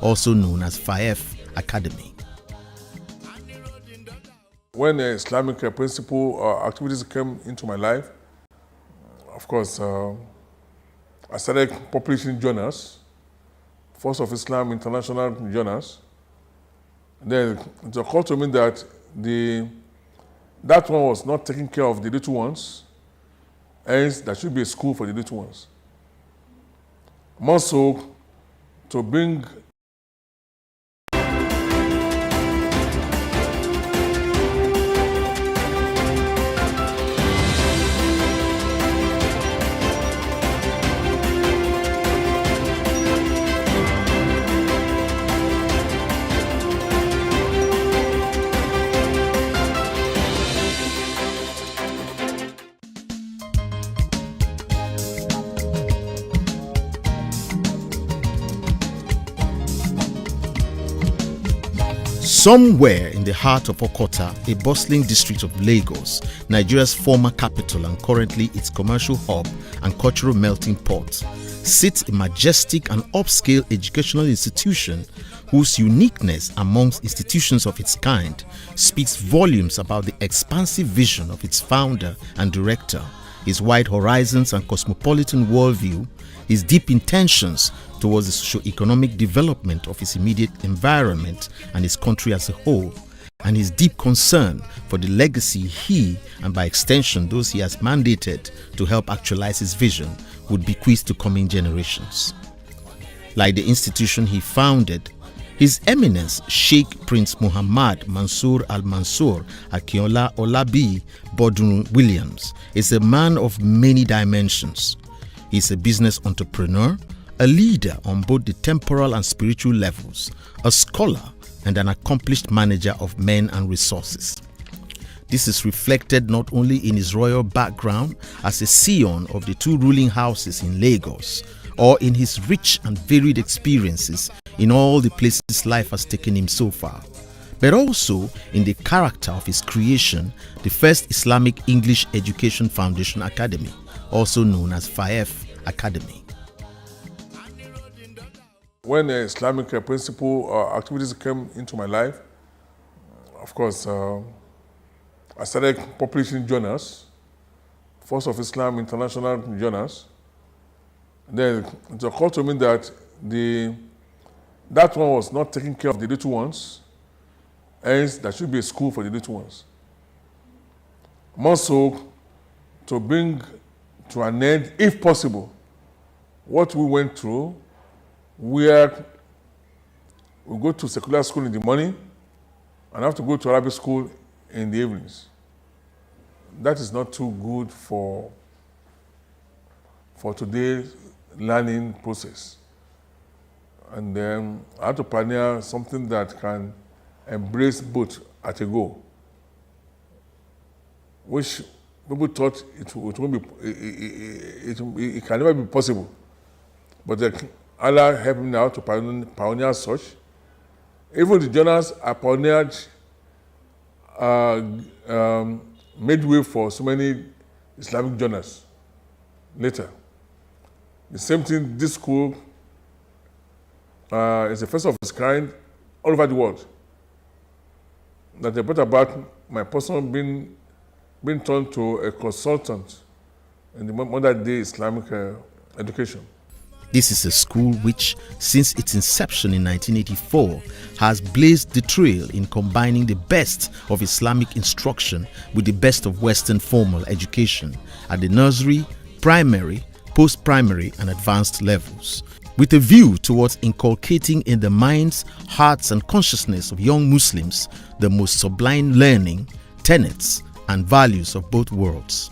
also known as FAEF Academy. When Islamic principle activities came into my life, of course, I started publishing journals, Force of Islam International journals. Then it occurred to me that that one was not taking care of the little ones, hence there should be a school for the little ones. More so, to bring Somewhere in the heart of Okota, a bustling district of Lagos, Nigeria's former capital and currently its commercial hub and cultural melting pot, sits a majestic and upscale educational institution whose uniqueness amongst institutions of its kind speaks volumes about the expansive vision of its founder and director, his wide horizons and cosmopolitan worldview, his deep intentions towards the socio-economic development of his immediate environment and his country as a whole, and his deep concern for the legacy he, and by extension those he has mandated to help actualize his vision, would bequeath to coming generations. Like the institution he founded, His Eminence Sheikh Prince Muhammad Mansour Al-Mansur Akinola Olabi Bodun Williams is a man of many dimensions. He is a business entrepreneur, a leader on both the temporal and spiritual levels, a scholar, and an accomplished manager of men and resources. This is reflected not only in his royal background as a scion of the two ruling houses in Lagos, or in his rich and varied experiences in all the places life has taken him so far, but also in the character of his creation, the first Islamic English Education Foundation Academy, also known as FAEF Academy. When Islamic principle activities came into my life, of course, I started publishing journals, Force of Islam International journals. Then it occurred to me that that one was not taking care of the little ones, hence there should be a school for the little ones. More so, to bring to an end, if possible, what we went through, where we go to secular school in the morning and have to go to Arabic school in the evenings. That is not too good for today's learning process. And then I had to pioneer something that can embrace both at a go, which people thought it can never be possible. But Allah helped me now to pioneer such. Even the journals I pioneered made way for so many Islamic journals later. The same thing, this school is the first of its kind all over the world. That they brought about my person being turned to a consultant in the modern day Islamic education. This is a school which, since its inception in 1984, has blazed the trail in combining the best of Islamic instruction with the best of Western formal education at the nursery, primary, post-primary and advanced levels, with a view towards inculcating in the minds, hearts and consciousness of young Muslims the most sublime learning, tenets and values of both worlds.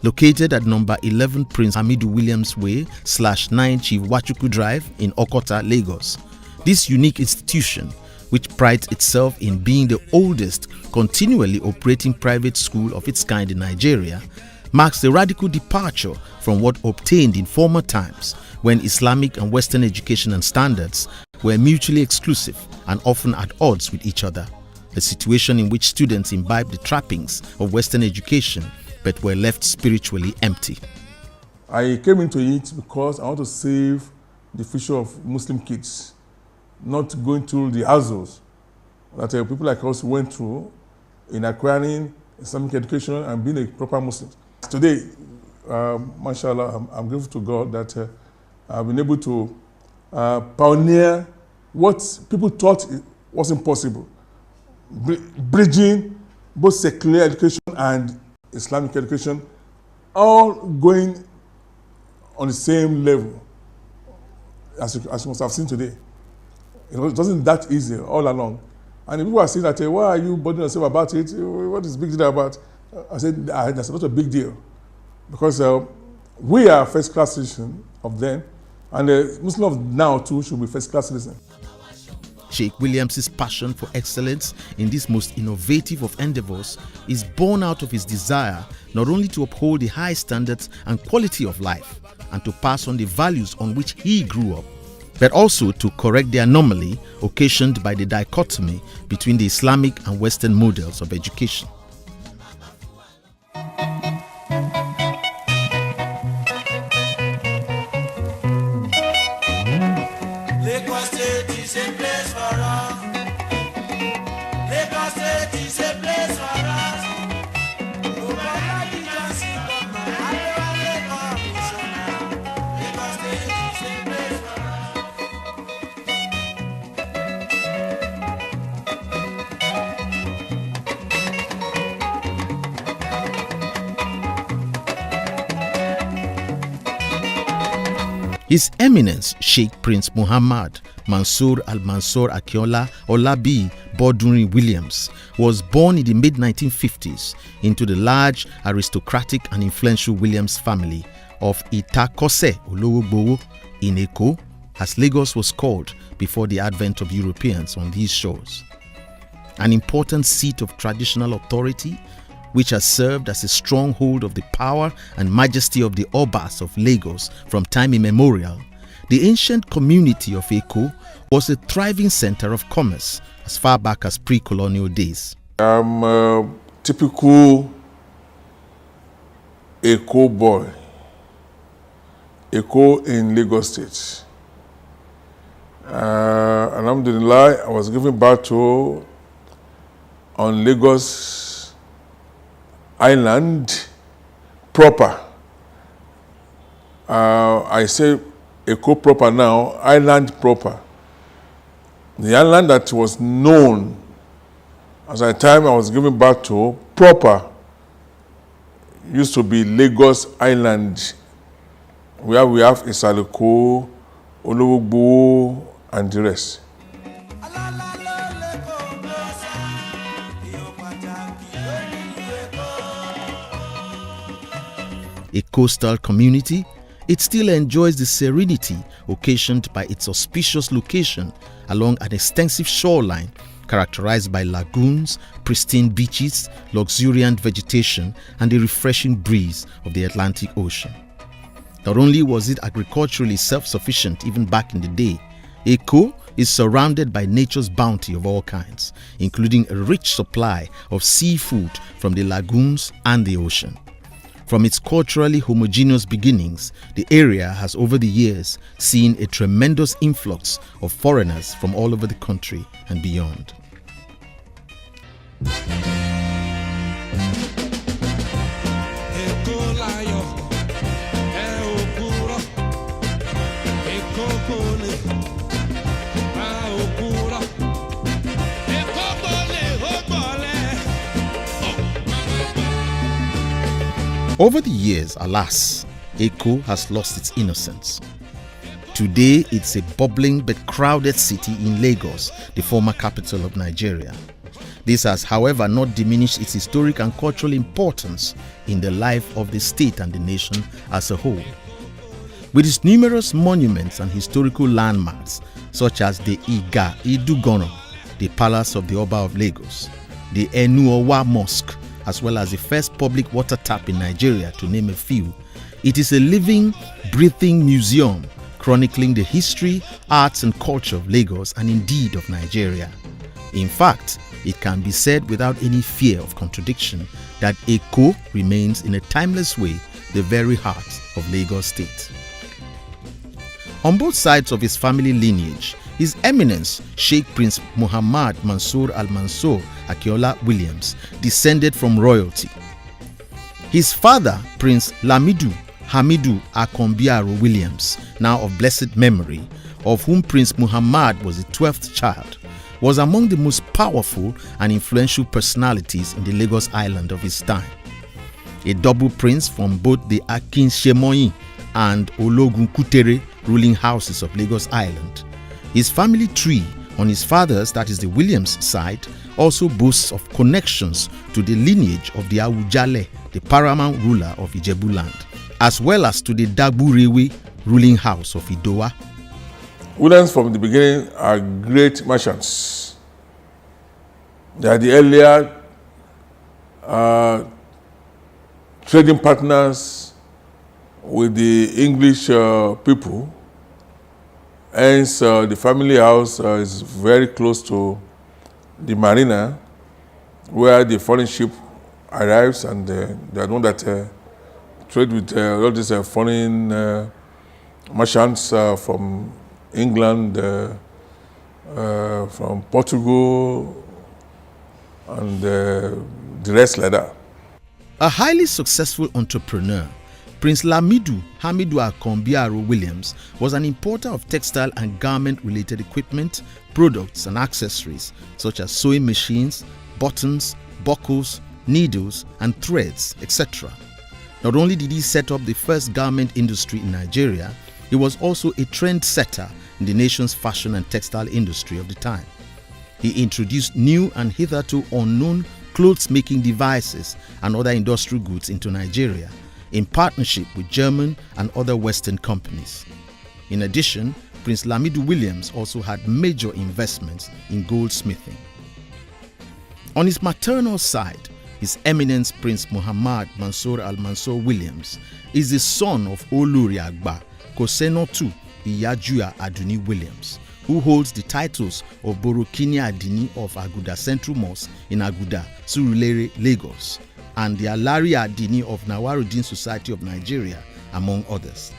Located at number 11 Prince Hamidu Williams Way /9 Chief Wachuku Drive in Okota, Lagos, this unique institution, which prides itself in being the oldest continually operating private school of its kind in Nigeria, marks a radical departure from what obtained in former times when Islamic and Western education and standards were mutually exclusive and often at odds with each other, a situation in which students imbibed the trappings of Western education but were left spiritually empty. I came into it because I want to save the future of Muslim kids not going through the hassles that people like us went through in acquiring Islamic education and being a proper Muslim. Today, mashallah, I'm grateful to God that I've been able to pioneer what people thought wasn't possible, bridging both secular education and Islamic education, all going on the same level, as you must have seen today. It wasn't that easy all along. And people are saying that, why are you bothering yourself about it? What is the big deal about? I said, that's not a big deal. Because we are first-class citizens of them, and the Muslims of now too should be first-class citizens. Sheikh Williams' passion for excellence in this most innovative of endeavors is born out of his desire not only to uphold the high standards and quality of life and to pass on the values on which he grew up, but also to correct the anomaly occasioned by the dichotomy between the Islamic and Western models of education. Lagos State is a place for us. Lagos State is a place for us. No matter the chances of my Lagos State is a place for us. His Eminence Sheikh Prince Muhammad Mansour Al-Mansur Akinola Olabi Bodunrin Williams was born in the mid-1950s into the large, aristocratic and influential Williams family of Itakose Olowogbowo in Eko, as Lagos was called before the advent of Europeans on these shores. An important seat of traditional authority which has served as a stronghold of the power and majesty of the Obas of Lagos from time immemorial, the ancient community of Eko was a thriving center of commerce as far back as pre-colonial days. I'm a typical Eko boy, Eko in Lagos State. Alhamdulillah, I was given birth to on Lagos Island proper. I say Eko proper now, island proper. The island that was known as the time I was given birth to proper used to be Lagos Island, where we have Isaloko, Olowogbowo, and the rest. A coastal community, it still enjoys the serenity occasioned by its auspicious location along an extensive shoreline characterized by lagoons, pristine beaches, luxuriant vegetation, and the refreshing breeze of the Atlantic Ocean. Not only was it agriculturally self-sufficient even back in the day, Eko is surrounded by nature's bounty of all kinds, including a rich supply of seafood from the lagoons and the ocean. From its culturally homogeneous beginnings, the area has over the years seen a tremendous influx of foreigners from all over the country and beyond. Over the years, alas, Eko has lost its innocence. Today, it's a bubbling but crowded city in Lagos, the former capital of Nigeria. This has, however, not diminished its historic and cultural importance in the life of the state and the nation as a whole. With its numerous monuments and historical landmarks, such as the Iga Idugono, the Palace of the Oba of Lagos, the Enuowa Mosque, as well as the first public water tap in Nigeria, to name a few, it is a living, breathing museum chronicling the history, arts and culture of Lagos and indeed of Nigeria. In fact, it can be said without any fear of contradiction that Eko remains in a timeless way the very heart of Lagos State. On both sides of his family lineage, His Eminence, Sheikh Prince Muhammad Mansour Al-Mansur Akinola Williams, descended from royalty. His father, Prince Lamidu Hamidu Akombiaro Williams, now of blessed memory, of whom Prince Muhammad was the 12th child, was among the most powerful and influential personalities in the Lagos Island of his time. A double prince from both the Akinsemoyin and Ologun Kutere ruling houses of Lagos Island. His family tree on his father's, that is the Williams side, also boasts of connections to the lineage of the Awujale, the paramount ruler of Ijebu land, as well as to the Dagburewe ruling house of Idowa. Williams from the beginning are great merchants. They are the earlier trading partners with the English people. Hence, the family house is very close to the marina where the foreign ship arrives, and they are the one that trade with all these foreign merchants from England, from Portugal, and the rest like that. A highly successful entrepreneur, Prince Lamidu Hamidu Akombiaro Williams was an importer of textile and garment-related equipment, products and accessories such as sewing machines, buttons, buckles, needles and threads, etc. Not only did he set up the first garment industry in Nigeria, he was also a trendsetter in the nation's fashion and textile industry of the time. He introduced new and hitherto unknown clothes-making devices and other industrial goods into Nigeria, in partnership with German and other Western companies. In addition, Prince Lamidu Williams also had major investments in goldsmithing. On his maternal side, His Eminence Prince Muhammad Mansour Al-Mansur Williams is the son of Olori Agba Kosenotu Iyajuya Aduni Williams, who holds the titles of Borokini Adini of Aguda Central Mosque in Aguda, Surulere, Lagos, and the Alari Adini of Nawaruddin Society of Nigeria, among others.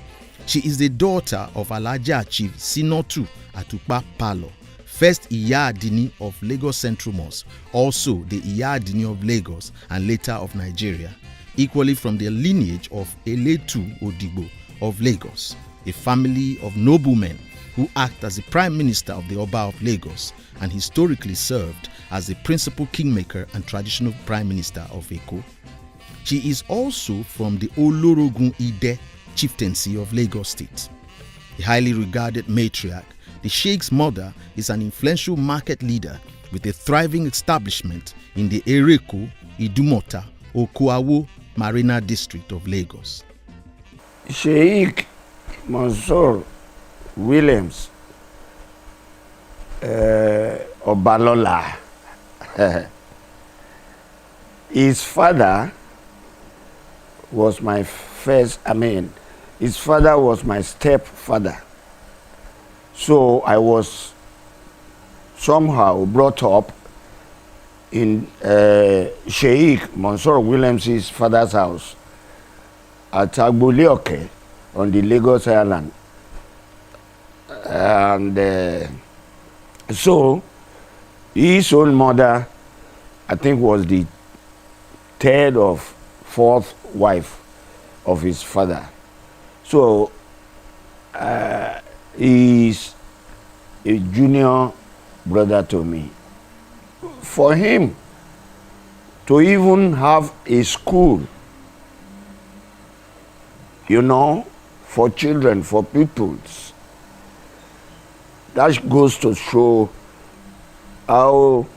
She is the daughter of Alhaja Chief Sinotu Atupa Palo, first Iya Adini of Lagos Central Mosque, also the Iya Adini of Lagos and later of Nigeria, equally from the lineage of Eletu Odigbo of Lagos, a family of noblemen who act as the Prime Minister of the Oba of Lagos and historically served as the principal kingmaker and traditional Prime Minister of Eko. She is also from the Olorogun Ide chieftaincy of Lagos State. A highly regarded matriarch, the Sheikh's mother is an influential market leader with a thriving establishment in the Ereko, Idumota, Okoawo Marina district of Lagos. Sheikh Mansour Williams Obalola. His father was my his father was my stepfather. So I was somehow brought up in Sheikh Mansour Williams' father's house at Agbolioke on the Lagos Island. And so his own mother, I think, was the third or fourth wife of his father. So he's a junior brother to me. For him to even have a school, for children, for pupils, that goes to show how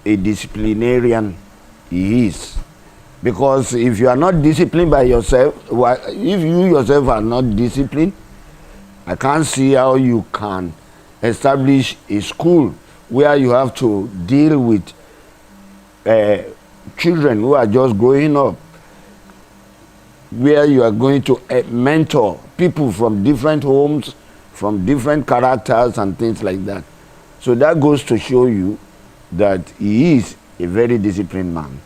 a disciplinarian he is. Because if you are not disciplined by yourself, if you yourself are not disciplined, I can't see how you can establish a school where you have to deal with children who are just growing up, where you are going to mentor people from different homes, from different characters and things like that. So that goes to show you that he is a very disciplined man.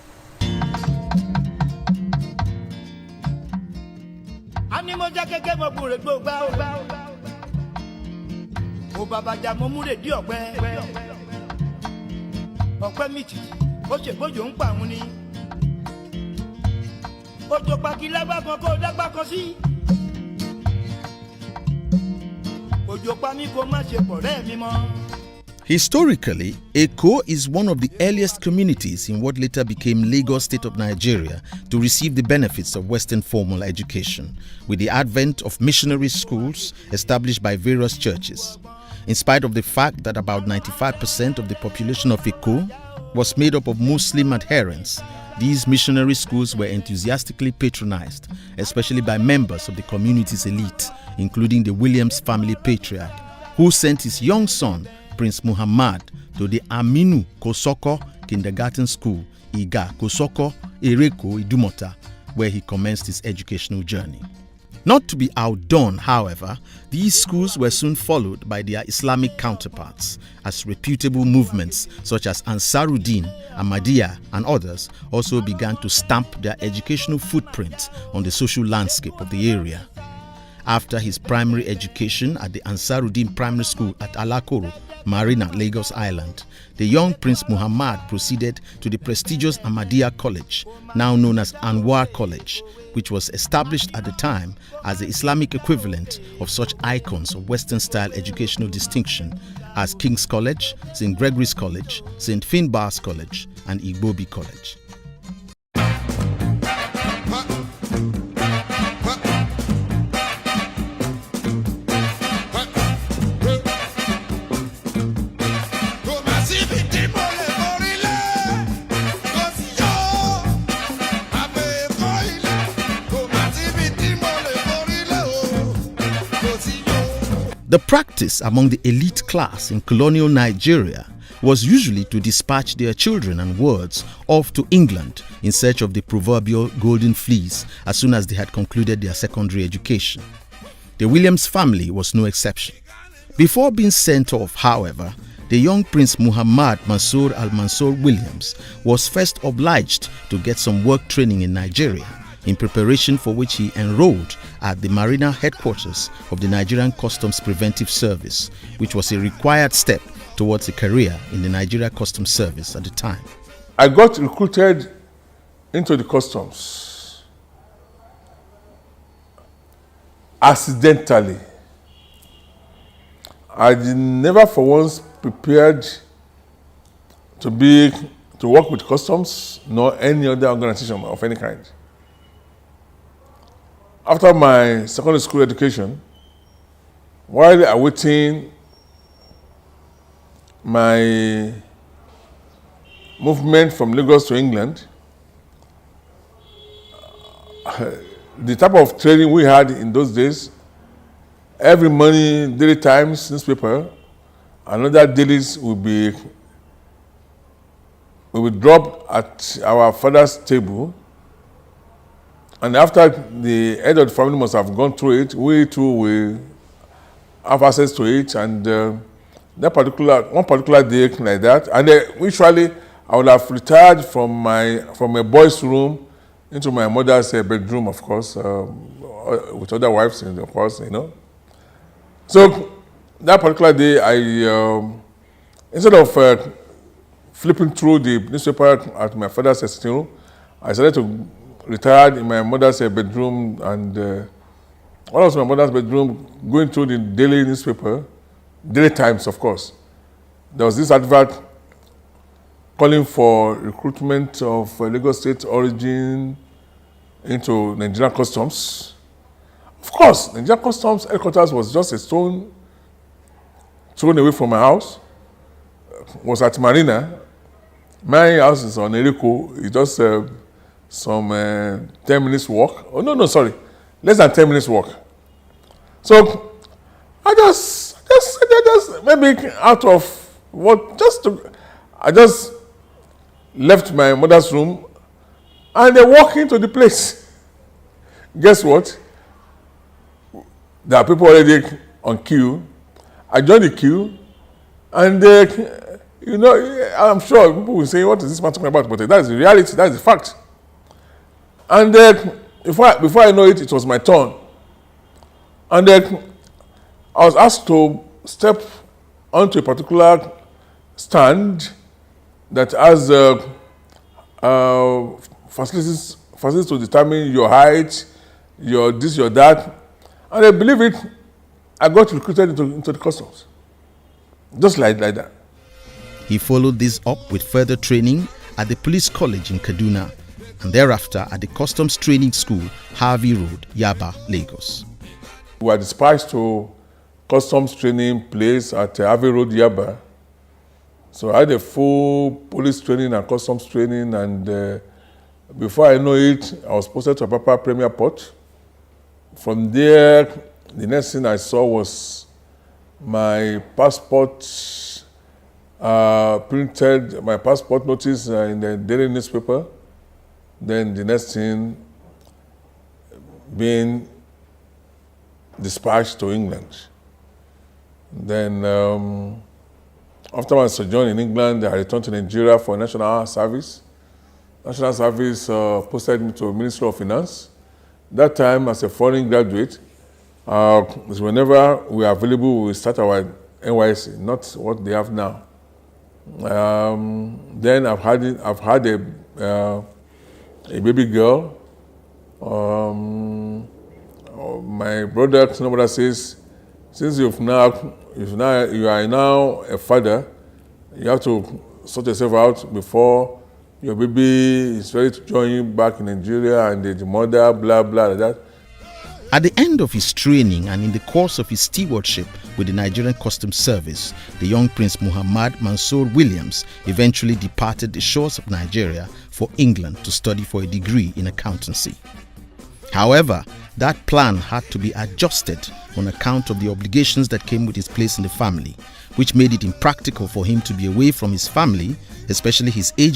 mo babaja mo múre dí ọ̀pẹ ọ̀pẹ mìtì ó ṣègbójò ń pa àwọn ni òjò pàkí lágbá kan kó dágbá kan sí òjò pa mí kó má ṣe pọ̀ rẹ́ mi mọ́. Historically, Eko is one of the earliest communities in what later became Lagos State of Nigeria to receive the benefits of Western formal education, with the advent of missionary schools established by various churches. In spite of the fact that about 95% of the population of Eko was made up of Muslim adherents, these missionary schools were enthusiastically patronized, especially by members of the community's elite, including the Williams family patriarch, who sent his young son, Prince Muhammad, to the Aminu Kosoko Kindergarten School, Iga Kosoko, Ereko, Idumota, where he commenced his educational journey. Not to be outdone, however, these schools were soon followed by their Islamic counterparts, as reputable movements such as Ansaruddin, Ahmadiyya, and others also began to stamp their educational footprint on the social landscape of the area. After his primary education at the Ansaruddin Primary School at Alakoro, Marina, Lagos Island, the young Prince Muhammad proceeded to the prestigious Ahmadiyya College, now known as Anwar College, which was established at the time as the Islamic equivalent of such icons of Western-style educational distinction as King's College, St. Gregory's College, St. Finbarr's College, and Igbobi College. The practice among the elite class in colonial Nigeria was usually to dispatch their children and wards off to England in search of the proverbial golden fleece as soon as they had concluded their secondary education. The Williams family was no exception. Before being sent off, however, the young Prince Muhammad Mansur al-Mansur Williams was first obliged to get some work training in Nigeria, in preparation for which he enrolled at the Marina headquarters of the Nigerian Customs Preventive Service, which was a required step towards a career in the Nigeria Customs Service at the time. I got recruited into the customs accidentally. I never for once prepared to work with customs nor any other organization of any kind. After my secondary school education, while awaiting my movement from Lagos to England, the type of training we had in those days, every morning, Daily Times newspaper, another dailies will be dropped at our father's table. And after the head of the family must have gone through it, we too will have access to it. And one particular day like that, and usually I would have retired from a boy's room into my mother's bedroom, of course, with other wives, of course, you know. So that particular day, I instead of flipping through the newspaper at my father's sitting room, I decided to retired in my mother's bedroom, and when I was in my mother's bedroom going through the daily newspaper, Daily Times, of course, there was this advert calling for recruitment of Lagos State origin into Nigerian Customs. Of course, Nigerian Customs headquarters was just a stone thrown away from my house. It was at Marina. My house is on Ereko. It's just some 10 minutes walk. Oh, no, sorry. Less than 10 minutes walk. So I just maybe out of what, I just left my mother's room and I walked into the place. Guess what? There are people already on queue. I joined the queue, and you know, I'm sure people will say, "What is this man talking about?" But that is the reality. That is the fact. And before I know it, it was my turn. And I was asked to step onto a particular stand that has facilities to determine your height, your this, your that, and they believe it. I got recruited into the customs, just like that. He followed this up with further training at the Police College in Kaduna and thereafter at the Customs Training School, Harvey Road, Yaba, Lagos. We were dispatched to customs training place at Harvey Road, Yaba. So I had a full police training and customs training, and before I know it, I was posted to Apapa Premier Port. From there, the next thing I saw was my passport printed, my passport notice in the daily newspaper. Then the next thing being dispatched to England. Then after my sojourn in England, I returned to Nigeria for National Service. National Service posted me to Ministry of Finance. That time, as a foreign graduate, whenever we are available, we start our NYSC, not what they have now. Then I've had a baby girl. My brother says, since you are now a father, you have to sort yourself out before your baby is ready to join you back in Nigeria, and the mother, blah, blah, like that. At the end of his training and in the course of his stewardship with the Nigerian Customs Service, the young Prince Muhammad Mansour Williams eventually departed the shores of Nigeria for England to study for a degree in accountancy. However, that plan had to be adjusted on account of the obligations that came with his place in the family, which made it impractical for him to be away from his family, especially his aging